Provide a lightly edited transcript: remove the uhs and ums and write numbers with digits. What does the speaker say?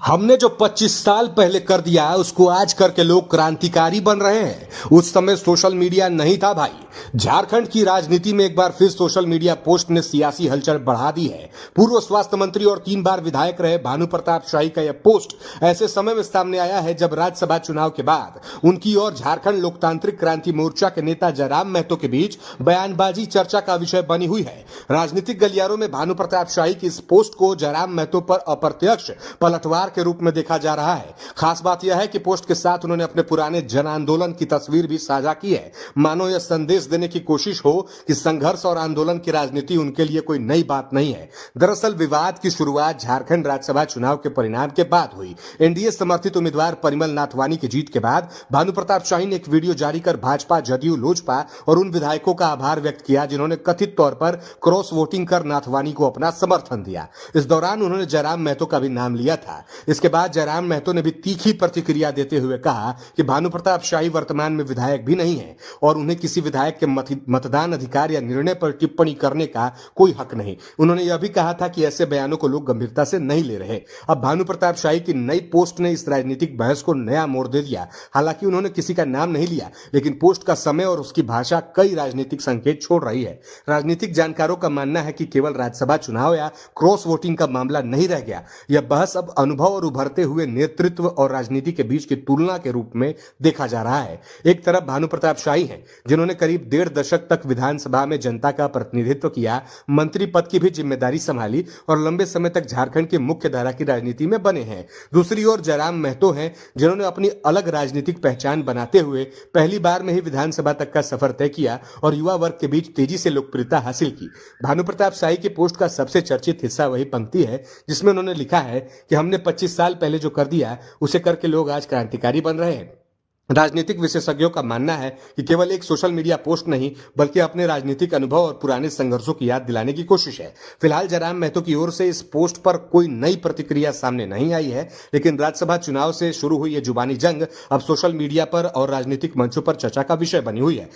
हमने जो 25 साल पहले कर दिया उसको आज करके लोग क्रांतिकारी बन रहे हैं। उस समय सोशल मीडिया नहीं था भाई। झारखंड की राजनीति में एक बार फिर सोशल मीडिया पोस्ट ने सियासी हलचल बढ़ा दी है। पूर्व स्वास्थ्य मंत्री और 3 बार विधायक रहे भानु प्रताप शाही का यह पोस्ट ऐसे समय में सामने आया है जब राज्यसभा चुनाव के बाद उनकी और झारखंड लोकतांत्रिक क्रांति मोर्चा के नेता जयराम महतो के बीच बयानबाजी चर्चा का विषय बनी हुई है। राजनीतिक गलियारों में भानु प्रताप शाही की इस पोस्ट को जयराम महतो पर अप्रत्यक्ष पलटवार के रूप में देखा जा रहा है। खास बात यह है कि पोस्ट के साथ उन्होंने अपने पुराने जन आंदोलन की तस्वीर भी साझा की है। मानो यह संदेश देने की कोशिश हो कि संघर्ष और आंदोलन की राजनीति उनके लिए कोई नई बात नहीं है। दरअसल विवाद की शुरुआत झारखंड राज्यसभा चुनाव के परिणाम के बाद हुई। एनडीए समर्थित उम्मीदवार परिमल नाथवानी की जीत के बाद भानु प्रताप शाही ने एक वीडियो जारी कर भाजपा, जदयू, लोजपा और उन विधायकों का आभार व्यक्त किया जिन्होंने कथित तौर पर क्रॉस वोटिंग कर नाथवानी को अपना समर्थन दिया। इस दौरान उन्होंने जयराम महतो का भी नाम लिया था। इसके बाद जयराम महतो ने भी तीखी प्रतिक्रिया देते हुए कहा कि भानु प्रताप शाही वर्तमान में विधायक भी नहीं है और उन्हें किसी विधायक के मतदान अधिकार या निर्णय पर टिप्पणी करने का कोई हक नहीं। उन्होंने यह भी कहा था कि ऐसे बयानों को लोग गंभीरता से नहीं ले रहे। अब भानु प्रताप शाही की नई पोस्ट ने इस राजनीतिक बहस को नया मोड़ दे दिया। हालांकि उन्होंने किसी का नाम नहीं लिया, लेकिन पोस्ट का समय और उसकी भाषा कई राजनीतिक संकेत छोड़ रही है। राजनीतिक जानकारों का मानना है कि केवल राज्यसभा चुनाव या क्रॉस वोटिंग का मामला नहीं रह गया। यह बहस अब अनुभव और उभरते हुए नेतृत्व और राजनीति के बीच की तुलना के रूप में देखा जा रहा है। एक तरफ भानु प्रताप शाही हैं, जिन्होंने करीब 1.5 दशक तक विधानसभा में जनता का प्रतिनिधित्व किया, मंत्री पद की भी जिम्मेदारी संभाली और लंबे समय तक झारखंड की मुख्य धारा की राजनीति में बने हैं। दूसरी ओर जयराम महतो हैं, जिन्होंने अपनी अलग राजनीतिक पहचान बनाते हुए पहली बार में ही विधानसभा तक का सफर तय किया और युवा वर्ग के बीच तेजी से लोकप्रियता हासिल की। भानु प्रताप शाही के पोस्ट का सबसे चर्चित हिस्सा वही पंक्ति है जिसमें उन्होंने लिखा है कि हमने 25 साल पहले जो कर दिया उसे करके लोग आज क्रांतिकारी बन रहे हैं। राजनीतिक विशेषज्ञों का मानना है कि केवल एक सोशल मीडिया पोस्ट नहीं बल्कि अपने राजनीतिक अनुभव और पुराने संघर्षों की याद दिलाने की कोशिश है। फिलहाल जयराम महतो की ओर से इस पोस्ट पर कोई नई प्रतिक्रिया सामने नहीं आई है, लेकिन राज्यसभा चुनाव से शुरू हुई ये जुबानी जंग अब सोशल मीडिया पर और राजनीतिक मंचों पर चर्चा का विषय बनी हुई है।